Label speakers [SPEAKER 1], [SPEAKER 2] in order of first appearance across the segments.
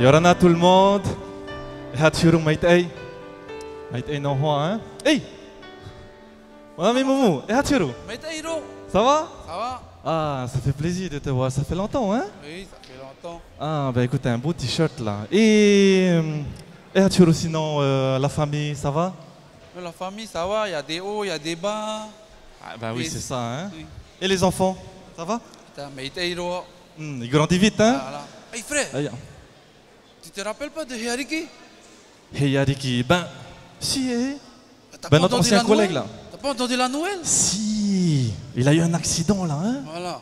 [SPEAKER 1] Yorana tout le monde. Hatchuru Maitei. Maitei non hoa, hein? Hey! Mon ami Moumou, et Hatchuru?
[SPEAKER 2] Maïtaïro,
[SPEAKER 1] Ça va?
[SPEAKER 2] ça va?
[SPEAKER 1] Ah, ça fait plaisir de te voir, ça fait longtemps, hein?
[SPEAKER 2] Oui, ça fait longtemps.
[SPEAKER 1] Ah, bah écoute, un beau t-shirt là. Et Hatchuru, sinon, la famille, ça va?
[SPEAKER 2] Mais la famille, ça va, il y a des hauts, il y a des bas.
[SPEAKER 1] Ah, bah oui,
[SPEAKER 2] Et-
[SPEAKER 1] c'est ça, hein?
[SPEAKER 2] Oui.
[SPEAKER 1] Et les enfants, ça va?
[SPEAKER 2] Putain, Maïtaïro.
[SPEAKER 1] Ils grandissent vite, hein?
[SPEAKER 2] Voilà. Hey frère,
[SPEAKER 1] Aïe.
[SPEAKER 2] tu te rappelles pas de Hiariki?
[SPEAKER 1] Hey Yariki, ben, si,
[SPEAKER 2] T'as
[SPEAKER 1] ben
[SPEAKER 2] pas
[SPEAKER 1] notre
[SPEAKER 2] entendu
[SPEAKER 1] ancien
[SPEAKER 2] la
[SPEAKER 1] collègue
[SPEAKER 2] Noël?
[SPEAKER 1] là.
[SPEAKER 2] T'as pas entendu la Noël?
[SPEAKER 1] Si, il a eu un accident là, hein?
[SPEAKER 2] Voilà.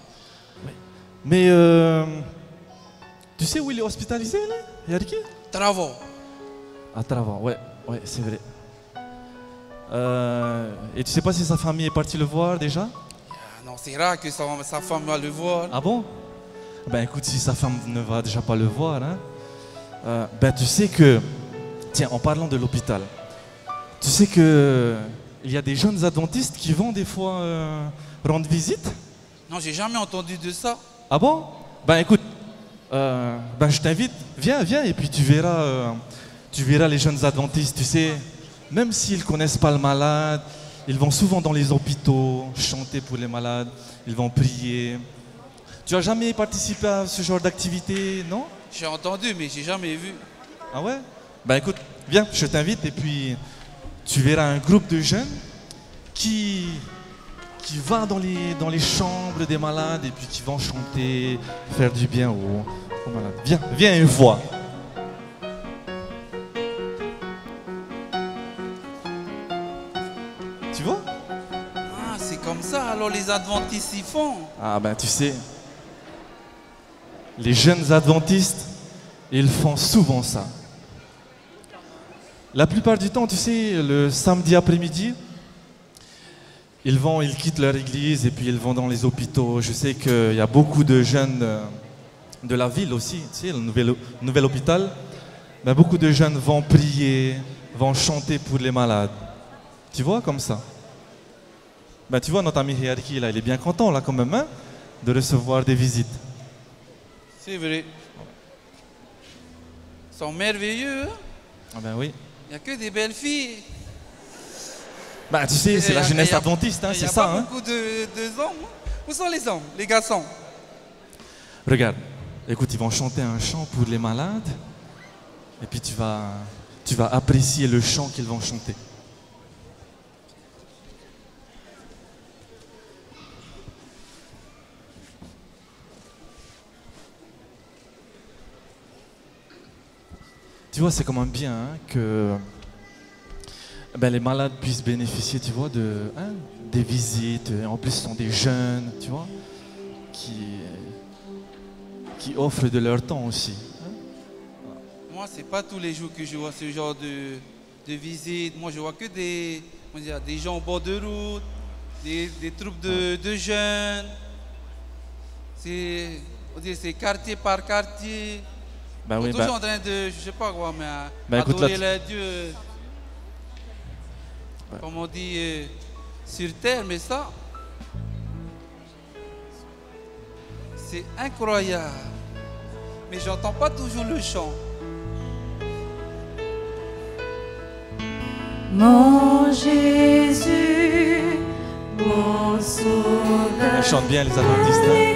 [SPEAKER 1] Mais tu sais où il est hospitalisé là, Yariki?
[SPEAKER 2] Travaux.
[SPEAKER 1] À Travant, ouais, c'est vrai. Et tu sais pas si sa famille est partie le voir déjà?
[SPEAKER 2] Ah non, c'est rare que sa femme va le voir.
[SPEAKER 1] Ah bon? Ben écoute, si sa femme ne va déjà pas le voir, hein, ben tu sais que, tiens, en parlant de l'hôpital, tu sais que il y a des jeunes adventistes qui vont des fois rendre visite?
[SPEAKER 2] Non, j'ai jamais entendu de ça.
[SPEAKER 1] Ah bon? Ben écoute, ben je t'invite, viens, et puis tu verras les jeunes adventistes, tu sais, même s'ils connaissent pas le malade, ils vont souvent dans les hôpitaux chanter pour les malades, ils vont prier. Tu as jamais participé à ce genre d'activité, non?
[SPEAKER 2] J'ai entendu, mais j'ai jamais vu.
[SPEAKER 1] Ah ouais? Ben écoute, viens, je t'invite et puis tu verras un groupe de jeunes qui va dans les chambres des malades et puis qui vont chanter, faire du bien aux malades. Viens et vois. Tu vois?
[SPEAKER 2] Ah, c'est comme ça, alors les adventistes y font.
[SPEAKER 1] Ah ben tu sais, les jeunes adventistes, ils font souvent ça. La plupart du temps, tu sais, le samedi après-midi, ils quittent leur église et puis ils vont dans les hôpitaux. Je sais qu'il y a beaucoup de jeunes de la ville aussi, tu sais, le nouvel hôpital. Ben, beaucoup de jeunes vont prier, vont chanter pour les malades. Tu vois, comme ça. Ben, tu vois, notre ami Hiarki, là, il est bien content, là, quand même, hein, de recevoir des visites.
[SPEAKER 2] C'est vrai. Ils sont merveilleux. Hein?
[SPEAKER 1] Ah ben oui.
[SPEAKER 2] Il n'y a que des belles filles.
[SPEAKER 1] Bah tu sais, c'est la jeunesse adventiste, hein,
[SPEAKER 2] Il
[SPEAKER 1] c'est
[SPEAKER 2] n'y a
[SPEAKER 1] ça.
[SPEAKER 2] pas
[SPEAKER 1] Hein.
[SPEAKER 2] beaucoup de hommes. Où sont les hommes, les garçons?
[SPEAKER 1] Regarde, écoute, ils vont chanter un chant pour les malades, et puis tu vas apprécier le chant qu'ils vont chanter. Tu vois, c'est quand même bien hein, que ben, les malades puissent bénéficier, tu vois, des visites. Et en plus, ce sont des jeunes, tu vois, qui offrent de leur temps aussi. Hein.
[SPEAKER 2] Moi, c'est pas tous les jours que je vois ce genre de visite. Moi, je vois que des gens au bord de route, des troupes de jeunes. C'est quartier par quartier.
[SPEAKER 1] Ben oui,
[SPEAKER 2] toujours en train de, je sais pas quoi, mais
[SPEAKER 1] écoute,
[SPEAKER 2] adorer
[SPEAKER 1] là,
[SPEAKER 2] les dieux, comme on dit, sur terre, mais ça, c'est incroyable. Mais j'entends pas toujours le chant.
[SPEAKER 3] Mon Jésus, mon sauveur.
[SPEAKER 1] Elles chantent bien les adventistes. Hein.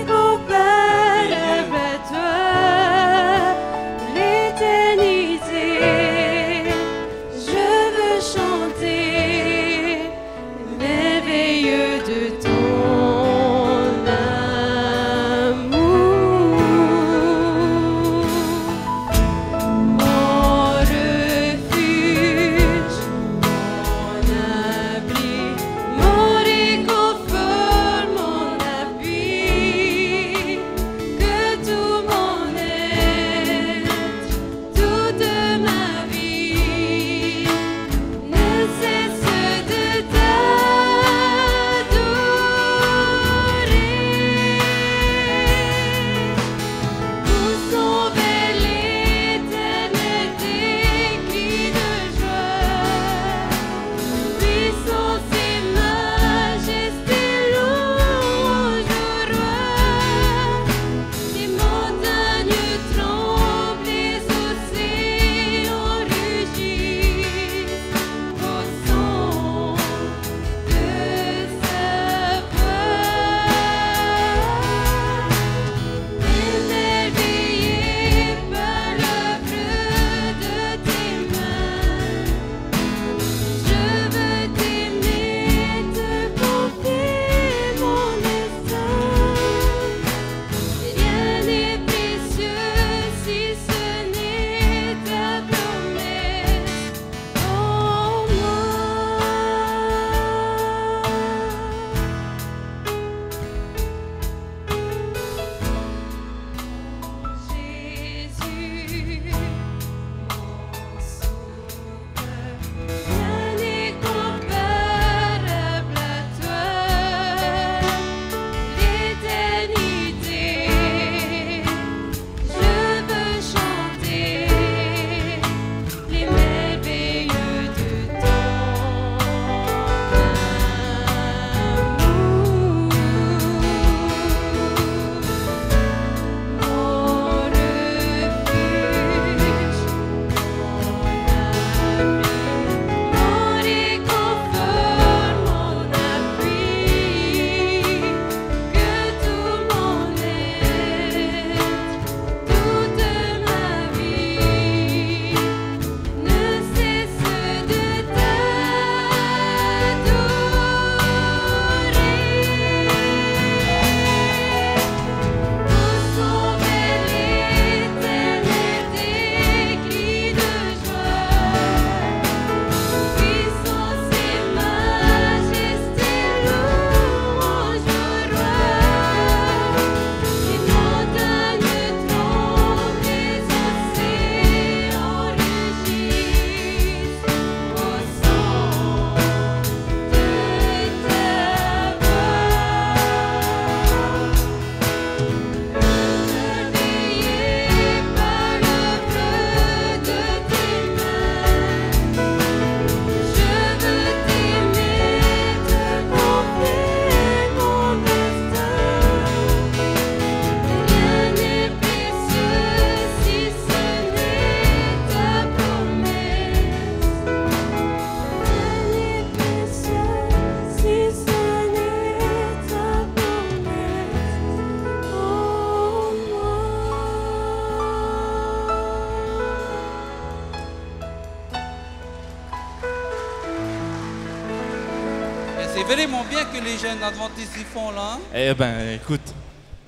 [SPEAKER 2] c'est vraiment bien que les jeunes adventistes y font là. Hein.
[SPEAKER 1] Eh ben, écoute,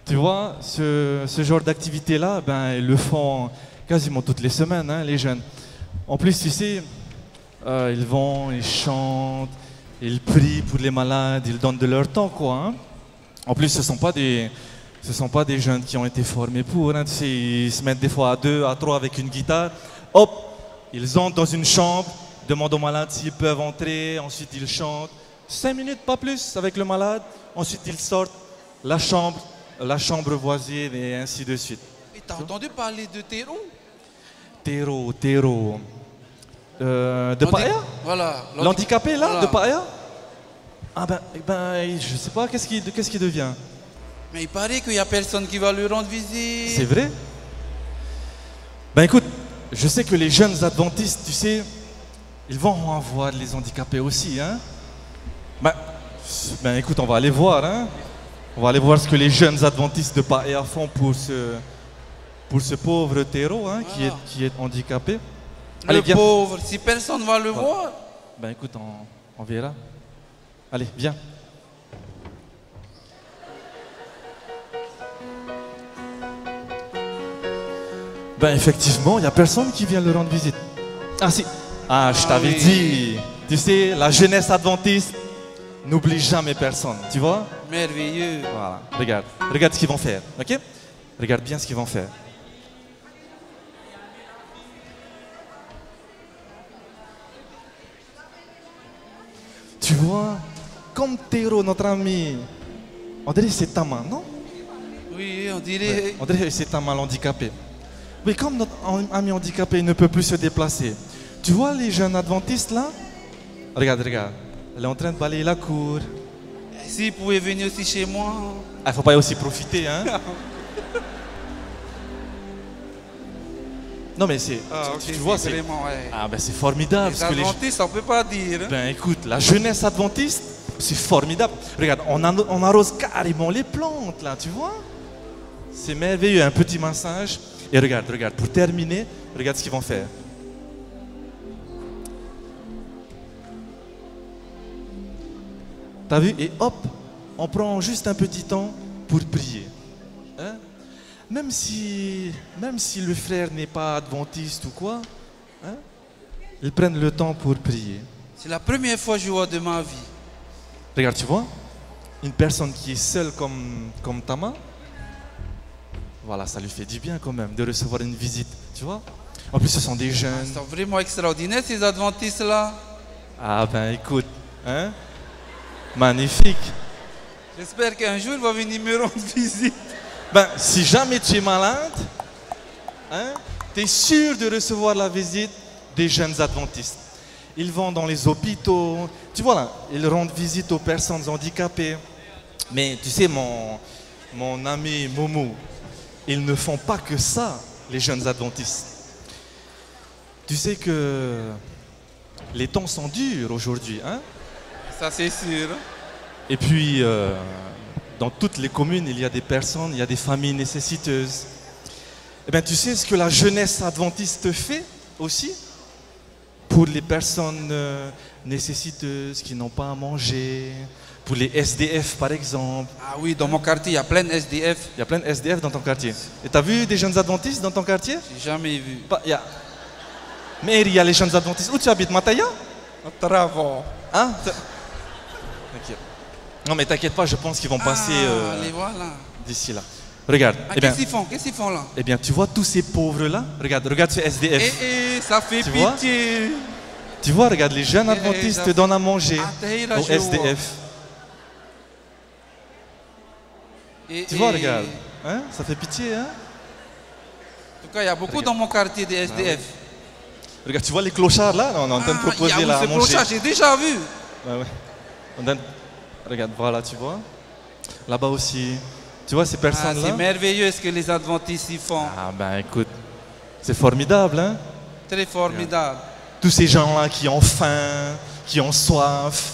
[SPEAKER 1] tu vois, ce genre d'activité-là, ben, ils le font quasiment toutes les semaines, hein, les jeunes. En plus, tu sais, ils vont, ils chantent, ils prient pour les malades, ils donnent de leur temps, quoi. Hein. En plus, ce sont pas des jeunes qui ont été formés pour. Hein, tu sais, ils se mettent des fois à 2, à 3 avec une guitare. Hop, ils entrent dans une chambre, demandent aux malades s'ils peuvent entrer. Ensuite, ils chantent 5 minutes, pas plus, avec le malade. Ensuite, ils sortent la chambre voisine et ainsi de suite.
[SPEAKER 2] Et t'as entendu parler de terreau?
[SPEAKER 1] Terreau. De Paella?
[SPEAKER 2] Voilà.
[SPEAKER 1] L'handicapé là,
[SPEAKER 2] voilà.
[SPEAKER 1] de Paella? Ah ben, je sais pas, qu'est-ce qui devient?
[SPEAKER 2] Mais il paraît qu'il n'y a personne qui va lui rendre visite.
[SPEAKER 1] C'est vrai? Ben écoute, je sais que les jeunes adventistes, tu sais, ils vont en voir les handicapés aussi, hein? Ben écoute, on va aller voir, hein? On va aller voir ce que les jeunes adventistes de Paella font pour ce pauvre terreau, hein,
[SPEAKER 2] Voilà.
[SPEAKER 1] qui est handicapé.
[SPEAKER 2] Le
[SPEAKER 1] Allez, viens.
[SPEAKER 2] pauvre, si personne ne va le voir.
[SPEAKER 1] Ben écoute, on verra. Allez, viens. Ben effectivement, il n'y a personne qui vient le rendre visite. Ah si. Ah, je t'avais
[SPEAKER 2] oui.
[SPEAKER 1] dit. Tu sais, la jeunesse adventiste n'oublie jamais personne, tu vois?
[SPEAKER 2] Merveilleux.
[SPEAKER 1] Voilà, regarde ce qu'ils vont faire, ok? Regarde bien ce qu'ils vont faire. Tu vois, comme Théro, notre ami, on dirait que c'est ta main, non?
[SPEAKER 2] Oui, on dirait.
[SPEAKER 1] On dirait que c'est ta main handicapé. Mais comme notre ami handicapé ne peut plus se déplacer, tu vois les jeunes adventistes là? Regarde. Elle est en train de balayer la cour.
[SPEAKER 2] S'il pouvait venir aussi chez moi.
[SPEAKER 1] Il faut pas aussi profiter, hein? Non mais c'est, tu vois, c'est
[SPEAKER 2] vraiment, ouais.
[SPEAKER 1] ah ben c'est formidable.
[SPEAKER 2] Les
[SPEAKER 1] Ce que
[SPEAKER 2] adventistes, on peut pas dire. Hein.
[SPEAKER 1] Ben écoute, la jeunesse adventiste, c'est formidable. Regarde, on arrose carrément les plantes là, tu vois? C'est merveilleux, un petit massage. Et regarde, pour terminer, regarde ce qu'ils vont faire. T'as vu? Et hop, on prend juste un petit temps pour prier. Hein? Même si le frère n'est pas adventiste ou quoi, hein? Ils prennent le temps pour prier.
[SPEAKER 2] C'est la première fois que je vois de ma vie.
[SPEAKER 1] Regarde, tu vois, une personne qui est seule comme ta main, voilà, ça lui fait du bien quand même de recevoir une visite, tu vois. En plus, ce sont des jeunes.
[SPEAKER 2] Ils sont vraiment extraordinaires, ces adventistes-là.
[SPEAKER 1] Ah ben écoute, hein, magnifique.
[SPEAKER 2] J'espère qu'un jour, il va venir me rendre visite.
[SPEAKER 1] Ben, si jamais tu es malade, hein, tu es sûr de recevoir la visite des jeunes adventistes. Ils vont dans les hôpitaux, tu vois là, ils rendent visite aux personnes handicapées. Mais tu sais, mon ami Momo, ils ne font pas que ça, les jeunes adventistes. Tu sais que les temps sont durs aujourd'hui, hein?
[SPEAKER 2] Ça, c'est sûr.
[SPEAKER 1] Et puis, dans toutes les communes, il y a des personnes, il y a des familles nécessiteuses. Eh bien, tu sais ce que la jeunesse adventiste fait aussi pour les personnes nécessiteuses qui n'ont pas à manger, pour les SDF par exemple.
[SPEAKER 2] Ah oui, dans mon quartier, il y a plein de SDF.
[SPEAKER 1] Il y a plein de SDF dans ton quartier. Et tu as vu des jeunes adventistes dans ton quartier?
[SPEAKER 2] J'ai jamais vu.
[SPEAKER 1] Mais il y a les jeunes adventistes. Où tu habites, Mataya?
[SPEAKER 2] Travaux.
[SPEAKER 1] Hein? T'inquiète. Non mais t'inquiète pas, je pense qu'ils vont passer
[SPEAKER 2] les voilà.
[SPEAKER 1] d'ici là. Regarde.
[SPEAKER 2] Ah,
[SPEAKER 1] Eh bien,
[SPEAKER 2] qu'est-ce qu'ils font là?
[SPEAKER 1] eh bien, tu vois tous ces pauvres-là? Regarde ce SDF.
[SPEAKER 2] Ça fait
[SPEAKER 1] Tu vois?
[SPEAKER 2] pitié.
[SPEAKER 1] Tu vois, regarde, les jeunes adventistes donnent à manger
[SPEAKER 2] Ah,
[SPEAKER 1] aux SDF. Tu vois, regarde. Hein? Ça fait pitié, hein?
[SPEAKER 2] En tout cas, il y a beaucoup dans mon quartier des SDF.
[SPEAKER 1] Regarde, tu vois les clochards là? On est en train de proposer là à
[SPEAKER 2] ce
[SPEAKER 1] manger.
[SPEAKER 2] clochard, j'ai déjà vu.
[SPEAKER 1] Ouais. Regarde, voilà, tu vois. Là-bas aussi. Tu vois ces personnes-là?
[SPEAKER 2] C'est merveilleux ce que les adventistes y font.
[SPEAKER 1] Ah ben écoute, c'est formidable, hein?
[SPEAKER 2] Très formidable.
[SPEAKER 1] Tous ces gens-là qui ont faim, qui ont soif,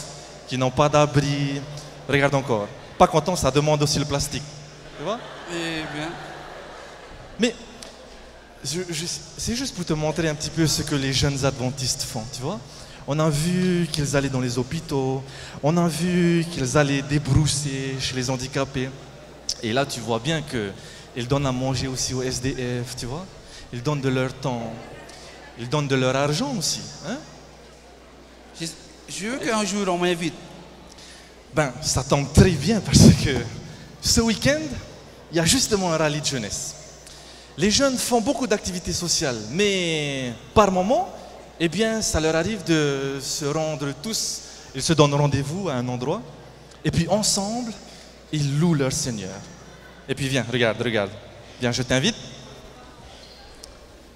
[SPEAKER 1] qui n'ont pas d'abri. Regarde encore. Pas content, ça demande aussi le plastique. Tu vois?
[SPEAKER 2] Eh bien.
[SPEAKER 1] Mais c'est juste pour te montrer un petit peu ce que les jeunes adventistes font, tu vois? On a vu qu'ils allaient dans les hôpitaux. On a vu qu'ils allaient débrousser chez les handicapés. Et là, tu vois bien qu'ils donnent à manger aussi aux SDF, tu vois. Ils donnent de leur temps. Ils donnent de leur argent aussi. Hein?
[SPEAKER 2] Je veux qu'un jour on m'invite.
[SPEAKER 1] Ben, ça tombe très bien parce que ce week-end, il y a justement un rallye de jeunesse. Les jeunes font beaucoup d'activités sociales, mais par moment, eh bien, ça leur arrive de se rendre tous, ils se donnent rendez-vous à un endroit, et puis ensemble, ils louent leur Seigneur. Et puis viens, regarde. Viens, je t'invite.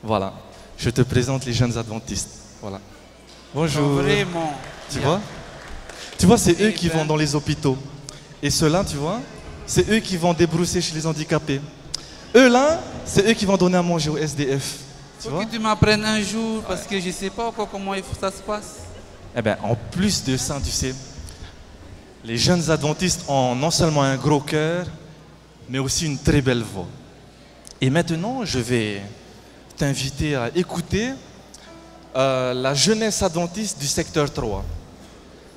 [SPEAKER 1] Voilà, je te présente les jeunes adventistes. Voilà. Bonjour.
[SPEAKER 2] Vraiment.
[SPEAKER 1] Tu vois, c'est eux qui vont dans les hôpitaux. Et ceux-là, tu vois, c'est eux qui vont débrousser chez les handicapés. Eux là, c'est eux qui vont donner à manger aux SDF.
[SPEAKER 2] Il faut que tu m'apprennes un jour parce que je ne sais pas encore comment ça se passe.
[SPEAKER 1] Eh bien, en plus de ça, tu sais, les jeunes adventistes ont non seulement un gros cœur, mais aussi une très belle voix. Et maintenant, je vais t'inviter à écouter la jeunesse adventiste du secteur 3.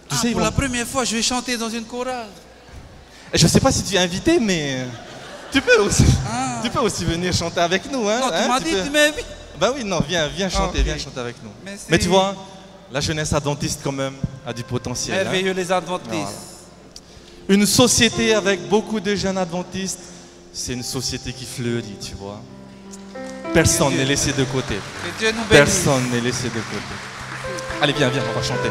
[SPEAKER 1] Tu sais,
[SPEAKER 2] pour la première fois, je vais chanter dans une chorale.
[SPEAKER 1] Je ne sais pas si tu es invité, mais tu peux aussi venir chanter avec nous. Hein,
[SPEAKER 2] non, tu m'as dit, tu m'invites.
[SPEAKER 1] Ben oui, non, viens chanter, viens chanter avec nous. Mais tu vois, la jeunesse adventiste quand même a du potentiel.
[SPEAKER 2] Merveilleux, les adventistes. Voilà.
[SPEAKER 1] Une société avec beaucoup de jeunes adventistes, c'est une société qui fleurit, tu vois. Personne n'est laissé de côté.
[SPEAKER 2] Que Dieu nous bénisse.
[SPEAKER 1] Personne n'est laissé de côté. Allez, viens, on va chanter.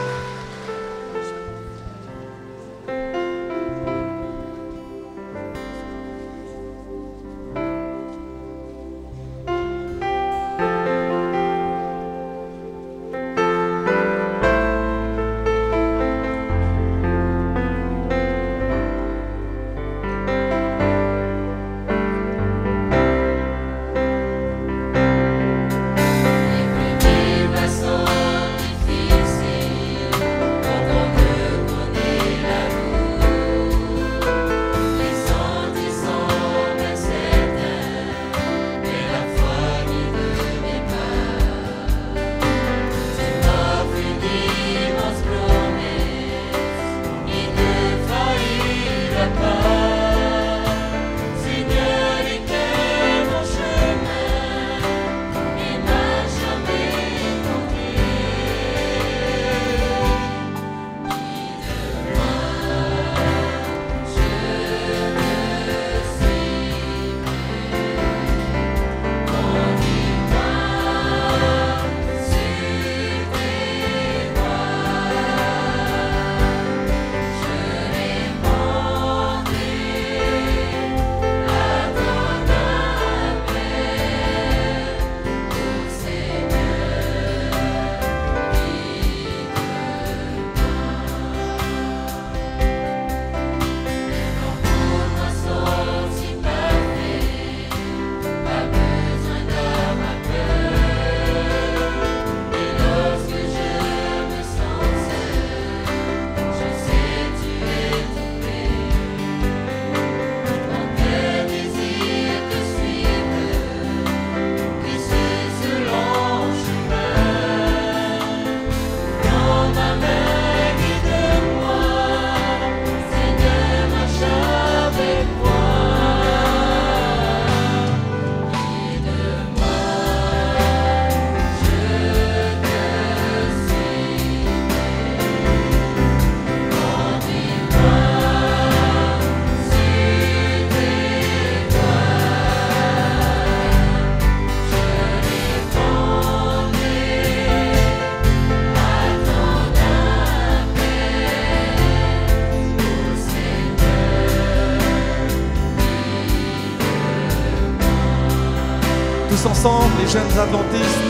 [SPEAKER 1] Tous ensemble, les jeunes adventistes.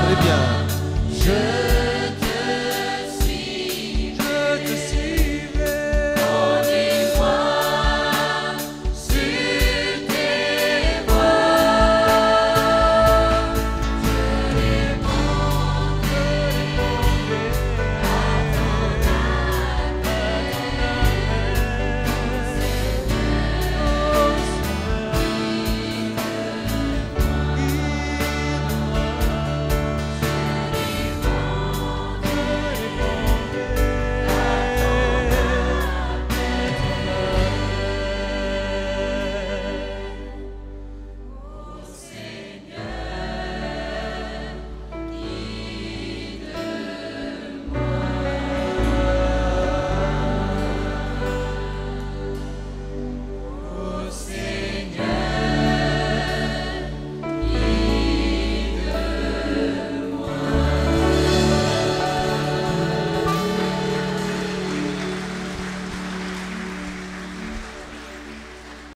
[SPEAKER 1] Très bien.